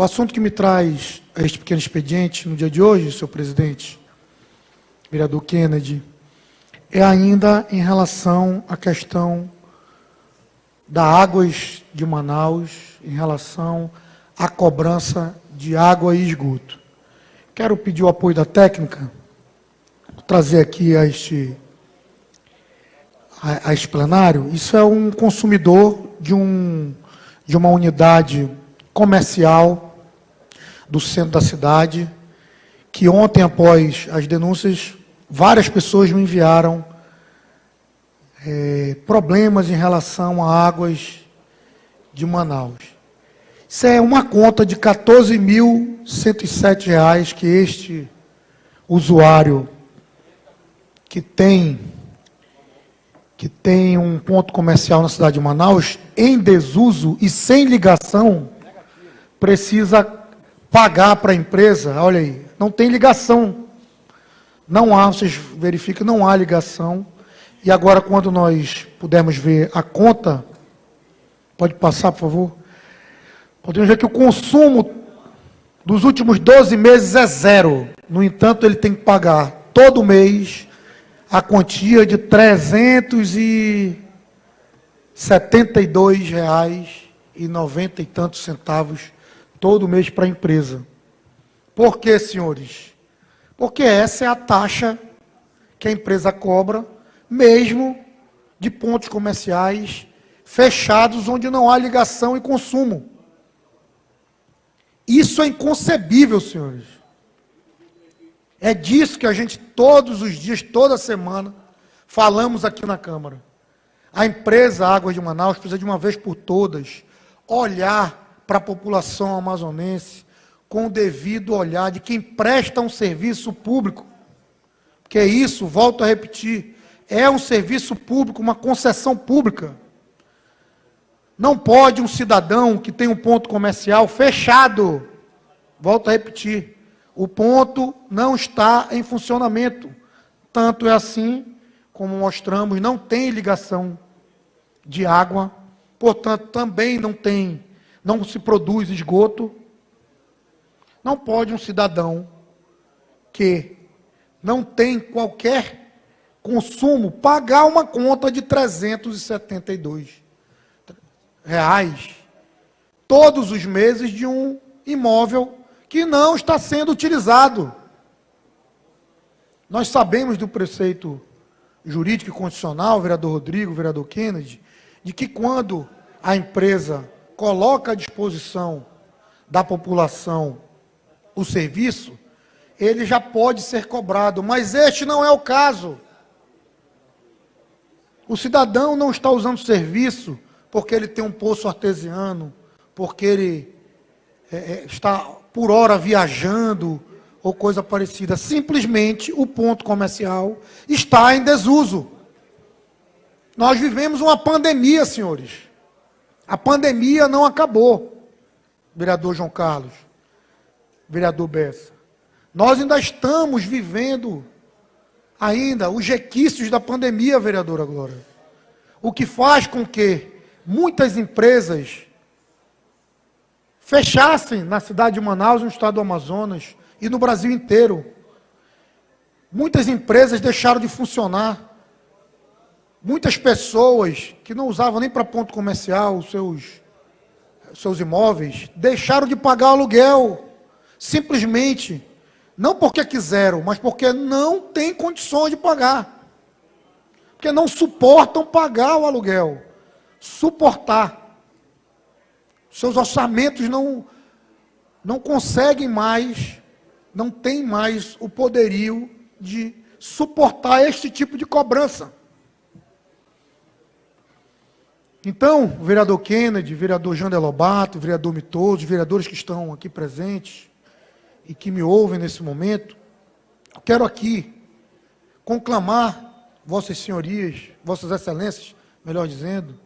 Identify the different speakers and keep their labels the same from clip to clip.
Speaker 1: O assunto que me traz a este pequeno expediente no dia de hoje, senhor presidente, vereador Kennedy, é ainda em relação à questão da Águas de Manaus, em relação à cobrança de água e esgoto. Quero pedir o apoio da técnica, trazer aqui a este plenário. Isso é um consumidor de uma unidade comercial do centro da cidade, que ontem, após as denúncias, várias pessoas me enviaram problemas em relação a Águas de Manaus. Isso é uma conta de R$ 14.107 que este usuário que tem um ponto comercial na cidade de Manaus, em desuso e sem ligação, precisa pagar para a empresa. Olha aí, não tem ligação. Não há, vocês verificam, não há ligação. E agora, quando nós pudermos ver a conta, pode passar, por favor? Podemos ver que o consumo dos últimos 12 meses é zero. No entanto, ele tem que pagar todo mês a quantia de R$ 372,90 e tantos centavos todo mês para a empresa. Por quê, senhores? Porque essa é a taxa que a empresa cobra, mesmo de pontos comerciais fechados, onde não há ligação e consumo. Isso é inconcebível, senhores. É disso que a gente, todos os dias, toda semana, falamos aqui na Câmara. A empresa Águas de Manaus precisa, de uma vez por todas, olhar para a população amazonense com o devido olhar de quem presta um serviço público. Porque isso, volto a repetir, é um serviço público, uma concessão pública. Não pode um cidadão que tem um ponto comercial fechado, volto a repetir, o ponto não está em funcionamento. Tanto é assim, como mostramos, não tem ligação de água, portanto, também não se produz esgoto. Não pode um cidadão que não tem qualquer consumo pagar uma conta de R$ 372 todos os meses de um imóvel que não está sendo utilizado. Nós sabemos do preceito jurídico e constitucional, vereador Rodrigo, vereador Kennedy, de que quando a empresa coloca à disposição da população o serviço, ele já pode ser cobrado, mas este não é o caso. O cidadão não está usando o serviço porque ele tem um poço artesiano, porque ele está por hora viajando ou coisa parecida. Simplesmente o ponto comercial está em desuso. Nós vivemos uma pandemia, senhores. A pandemia não acabou, vereador João Carlos, vereador Bessa. Nós ainda estamos vivendo os requisitos da pandemia, vereadora Glória. O que faz com que muitas empresas fechassem na cidade de Manaus, no estado do Amazonas e no Brasil inteiro. Muitas empresas deixaram de funcionar. Muitas pessoas que não usavam nem para ponto comercial os seus imóveis, deixaram de pagar o aluguel. Simplesmente, não porque quiseram, mas porque não têm condições de pagar. Porque não suportam pagar o aluguel. Suportar. Seus orçamentos não conseguem mais, não têm mais o poderio de suportar este tipo de cobrança. Então, vereador Kennedy, vereador Jander Lobato, vereador Mitoso, vereadores que estão aqui presentes e que me ouvem nesse momento, eu quero aqui conclamar vossas senhorias, vossas excelências, melhor dizendo,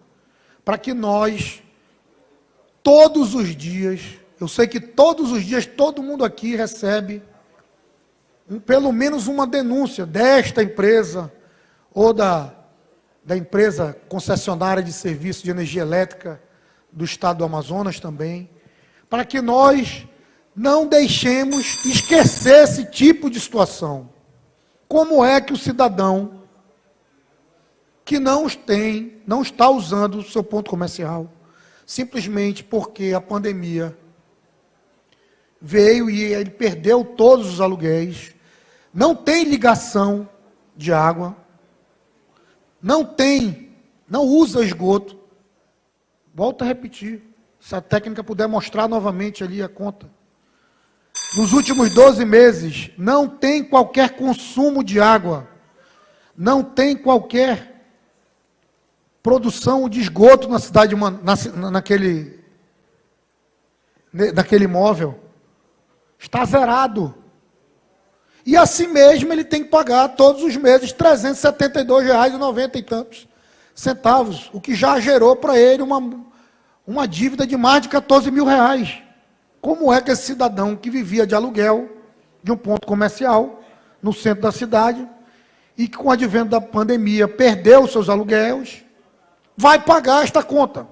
Speaker 1: para que nós, todos os dias, eu sei que todos os dias todo mundo aqui recebe pelo menos uma denúncia desta empresa ou da empresa concessionária de serviço de energia elétrica do estado do Amazonas também, para que nós não deixemos esquecer esse tipo de situação. Como é que o cidadão que não está usando o seu ponto comercial, simplesmente porque a pandemia veio e ele perdeu todos os aluguéis, não tem ligação de água, não usa esgoto. Volto a repetir, se a técnica puder mostrar novamente ali a conta. Nos últimos 12 meses, não tem qualquer consumo de água, não tem qualquer produção de esgoto na cidade, naquele imóvel. Está zerado. E assim mesmo ele tem que pagar todos os meses R$ 372,90 e tantos centavos, o que já gerou para ele uma dívida de mais de R$ 14 mil. Como é que esse cidadão que vivia de aluguel, de um ponto comercial, no centro da cidade, e que com o advento da pandemia perdeu seus aluguéis, vai pagar esta conta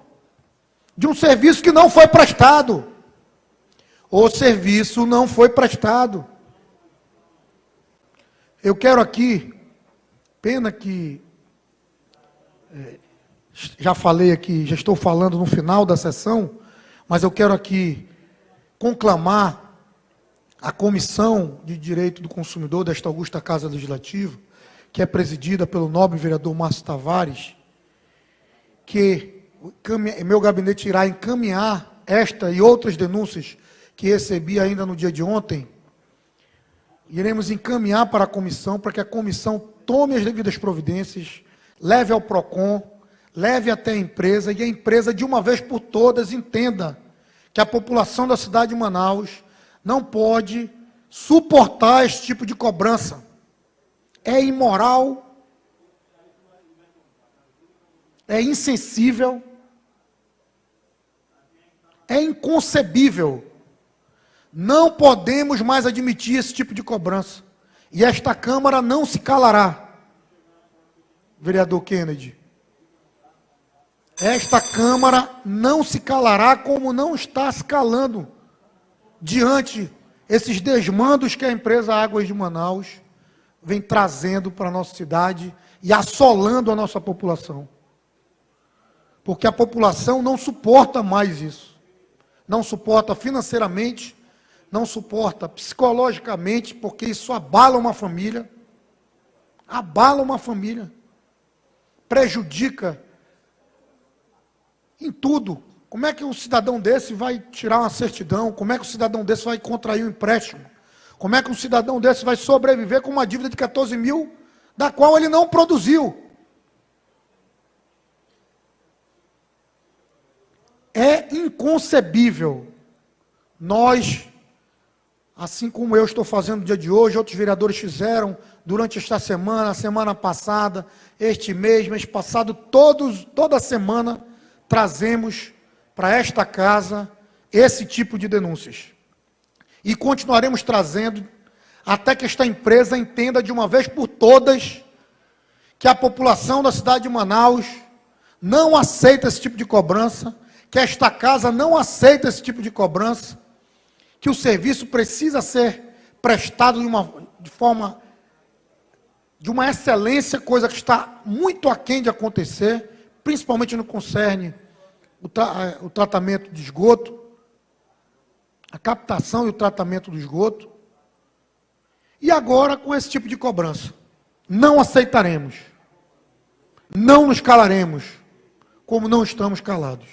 Speaker 1: de um serviço que não foi prestado? O serviço não foi prestado. Eu quero aqui, pena que já falei aqui, já estou falando no final da sessão, mas eu quero aqui conclamar a Comissão de Direito do Consumidor desta augusta Casa Legislativa, que é presidida pelo nobre vereador Márcio Tavares, que meu gabinete irá encaminhar esta e outras denúncias que recebi ainda no dia de ontem. Iremos encaminhar para a comissão, para que a comissão tome as devidas providências, leve ao PROCON, leve até a empresa, e a empresa, de uma vez por todas, entenda que a população da cidade de Manaus não pode suportar esse tipo de cobrança. É imoral, é insensível, é inconcebível. Não podemos mais admitir esse tipo de cobrança. E esta Câmara não se calará, vereador Kennedy. Esta Câmara não se calará, como não está se calando diante esses desmandos que a empresa Águas de Manaus vem trazendo para a nossa cidade e assolando a nossa população. Porque a população não suporta mais isso. Não suporta financeiramente, não suporta psicologicamente, porque isso abala uma família, prejudica em tudo. Como é que um cidadão desse vai tirar uma certidão? Como é que um cidadão desse vai contrair um empréstimo? Como é que um cidadão desse vai sobreviver com uma dívida de 14 mil, da qual ele não produziu? É inconcebível nós, assim como eu estou fazendo no dia de hoje, outros vereadores fizeram durante esta semana, a semana passada, este mês passado, toda semana, trazemos para esta casa esse tipo de denúncias. E continuaremos trazendo até que esta empresa entenda de uma vez por todas que a população da cidade de Manaus não aceita esse tipo de cobrança, que esta casa não aceita esse tipo de cobrança, que o serviço precisa ser prestado de uma excelência, coisa que está muito aquém de acontecer, principalmente no que concerne o tratamento de esgoto, a captação e o tratamento do esgoto. E agora, com esse tipo de cobrança, não aceitaremos, não nos calaremos, como não estamos calados.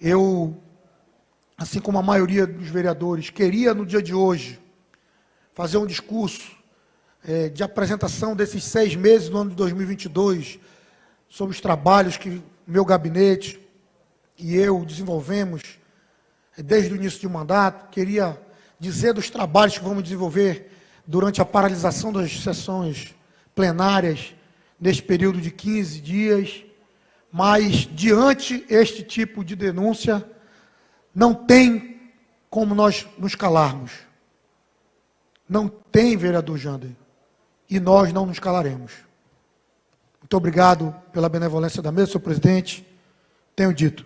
Speaker 1: Eu, assim como a maioria dos vereadores, queria no dia de hoje fazer um discurso de apresentação desses 6 meses do ano de 2022, sobre os trabalhos que meu gabinete e eu desenvolvemos desde o início do mandato. Queria dizer dos trabalhos que vamos desenvolver durante a paralisação das sessões plenárias, neste período de 15 dias, mas diante este tipo de denúncia, não tem como nós nos calarmos. Não tem, vereador Jander, e nós não nos calaremos. Muito obrigado pela benevolência da mesa, senhor presidente. Tenho dito.